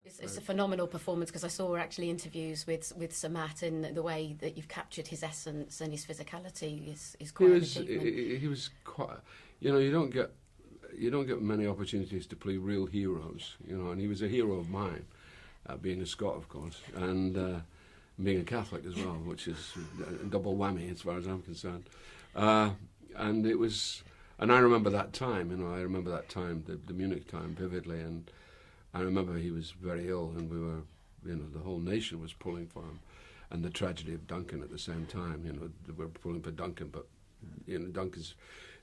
It's a phenomenal performance, because I saw actually interviews with Sir Matt, and the way that you've captured his essence and his physicality is quite an achievement. He was quite, you don't get many opportunities to play real heroes, and he was a hero of mine, being a Scot, of course, and being a Catholic as well, which is a double whammy as far as I'm concerned. And it was, and I remember that time, the Munich time vividly, and I remember he was very ill, and we were, the whole nation was pulling for him, and the tragedy of Duncan at the same time. We were pulling for Duncan, but Duncan's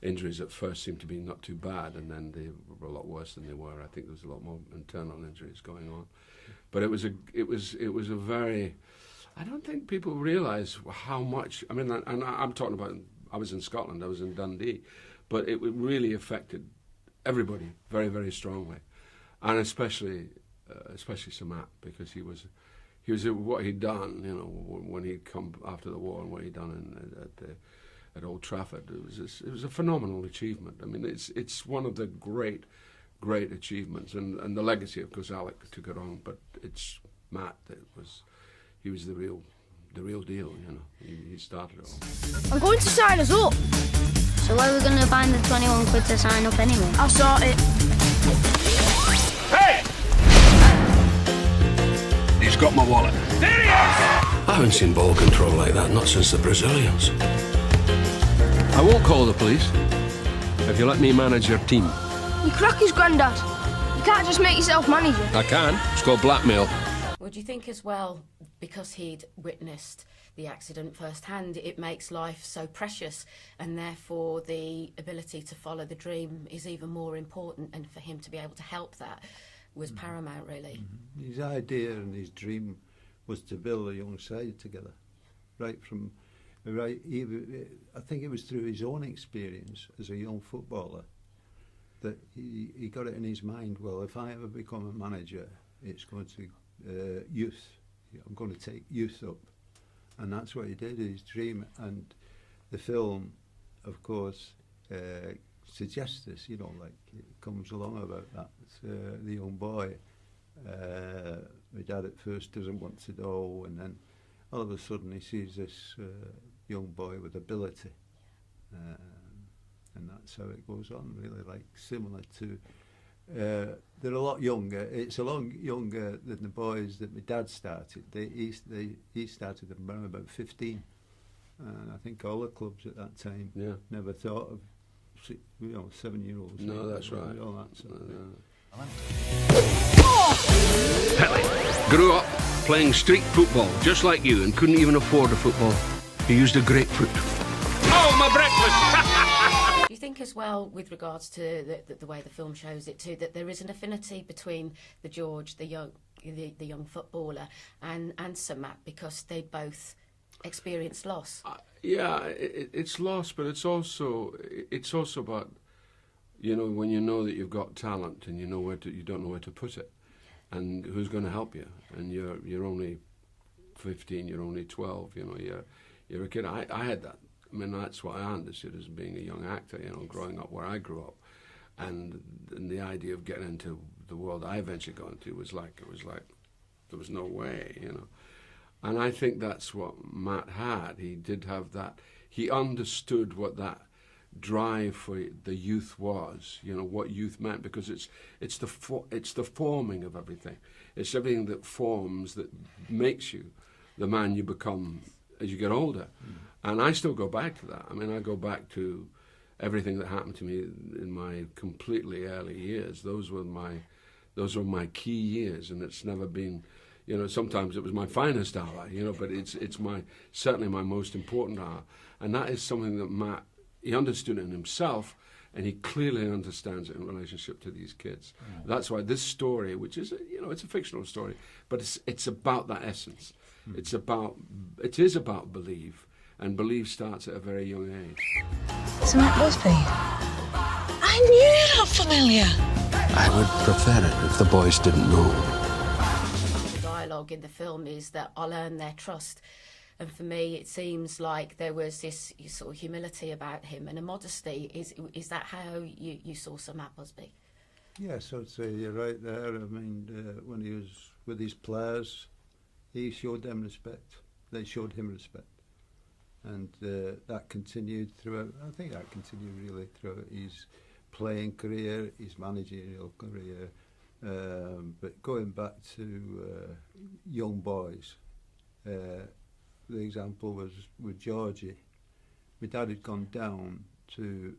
injuries at first seemed to be not too bad, and then they were a lot worse than they were. I think there was a lot more internal injuries going on, but it was a very. I don't think people realise how much. I mean, and I'm talking about. I was in Scotland. I was in Dundee, but it really affected everybody very, very strongly. And especially Sir Matt, because he was what he'd done, when he'd come after the war, and what he'd done at Old Trafford. It was a phenomenal achievement. I mean, it's one of the great achievements, and the legacy, of course, Alec took it on, but it's Matt he was the real deal. He started it all. I'm going to sign us up. So where are we going to find the 21 quid to sign up anyway? I'll sort it. Hey! He's got my wallet. There he is! I haven't seen ball control like that, not since the Brazilians. I won't call the police if you let me manage your team. You crack his granddad. You can't just make yourself manager. I can. It's called blackmail. Well, do you think as well, because he'd witnessed the accident firsthand, it makes life so precious, and therefore the ability to follow the dream is even more important, and for him to be able to help that was paramount, really. His idea and his dream was to build a young side together, I think it was through his own experience as a young footballer that he got it in his mind, well, if I ever become a manager, it's going to youth. I'm going to take youth up. And that's what he did, his dream. And the film, of course, suggests this, it comes along about that. The young boy, my dad at first doesn't want to know, and then all of a sudden he sees this young boy with ability. And that's how it goes on, really, similar to... they're a lot younger. It's a lot younger than the boys that my dad started. He started them around about 15, and I think all the clubs at that time never thought of 7-year-olds. No, that's right. All that sort of thing. Pelly grew up playing street football, just like you, and couldn't even afford a football. He used a grapefruit. Oh, my breakfast! Do you think as well, with regards to the way the film shows it too, that there is an affinity between the George, the young footballer, and Sir Matt, because they both experienced loss? It's loss, but it's also about, when you know that you've got talent and you don't know where to put it, and who's going to help you, and you're only 15, you're only 12, you're a kid. I had that. I mean, that's what I understood as being a young actor, growing up where I grew up, and the idea of getting into the world I eventually got into was like there was no way, And I think that's what Matt had. He did have that. He understood what that drive for the youth was, what youth meant, because it's the forming of everything. It's everything that forms, that makes you the man you become as you get older. And I still go back to that. I mean, I go back to everything that happened to me in my completely early years. Those were my key years, and it's never been, sometimes it was my finest hour, but it's certainly my most important hour. And that is something that Matt, he understood in himself, and he clearly understands it in relationship to these kids. That's why this story, which is, it's a fictional story, but it's about that essence. It is about belief. And belief starts at a very young age. Sandy Busby. I knew you looked familiar. I would prefer it if the boys didn't know. The dialogue in the film is that I'll earn their trust. And for me, it seems like there was this sort of humility about him and a modesty. Is that how you saw Sir Matt Busby? Yes, I'd say you're right there. I mean, when he was with his players. He showed them respect. They showed him respect. And that continued throughout, I think that continued really throughout his playing career, his managerial career. But going back to young boys, the example was with Georgie. My dad had gone down to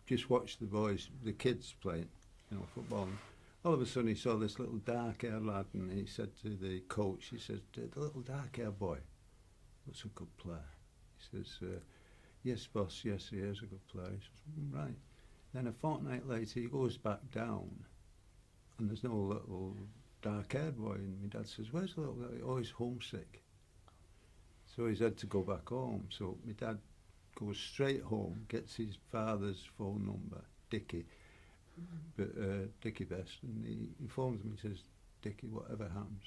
just watch the boys, the kids playing, football. And all of a sudden he saw this little dark-haired lad, and he said to the coach, he said, the little dark-haired boy, that's a good player. He says, yes, boss, yes, he is a good player. He says, right. Then a fortnight later, he goes back down, and there's no little dark-haired boy. And my dad says, where's the little guy? Oh, he's homesick. So he's had to go back home. So my dad goes straight home, gets his father's phone number, Dickie, Dickie Best, and he phones me. He says, Dickie, whatever happens,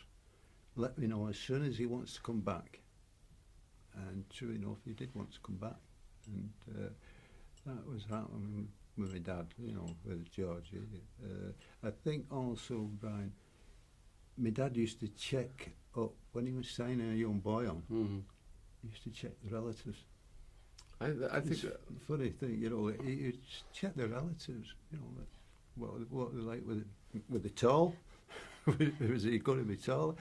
let me know as soon as he wants to come back. And sure enough, he did want to come back, and that was happening with my dad, with Georgie. I think also, Brian, my dad used to check up when he was signing a young boy on. Mm-hmm. He used to check the relatives. I think it's a funny thing, he'd check the relatives. What they're like with the tall. Was he going to be tall?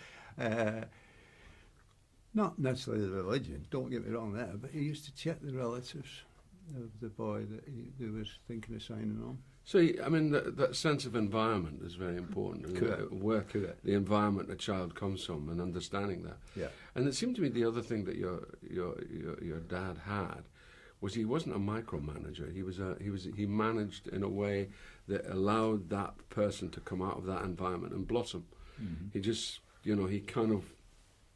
Not necessarily the religion, don't get me wrong there, but he used to check the relatives of the boy that he was thinking of signing on. So, that sense of environment is very important. Correct. Where Correct. the environment a child comes from, and understanding that. Yeah. And it seemed to me the other thing that your dad had was he wasn't a micromanager. He managed in a way that allowed that person to come out of that environment and blossom. Mm-hmm. He just, he kind of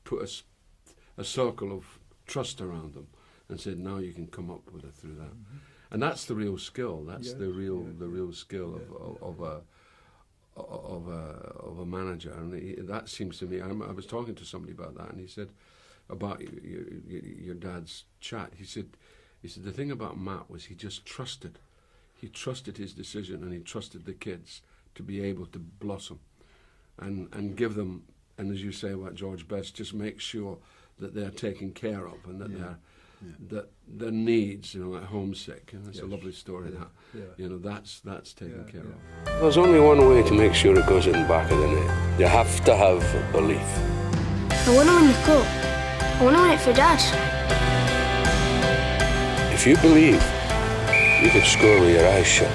put a circle of trust around them and said, now you can come up with it through that. Mm-hmm. And that's the real skill. That's the real skill of a manager. And that seems to me, I was talking to somebody about that, and he said about your dad's chat. He said the thing about Matt was he just trusted. He trusted his decision, and he trusted the kids to be able to blossom and give them, and as you say about George Best, just make sure that they're taken care of, and that that their needs, like homesick, and it's a lovely story that's taken care of. There's only one way to make sure it goes in the back of the net. You have to have belief. I want to win the cup. I want to win it for Dad. If you believe, you could score with your eyes shut.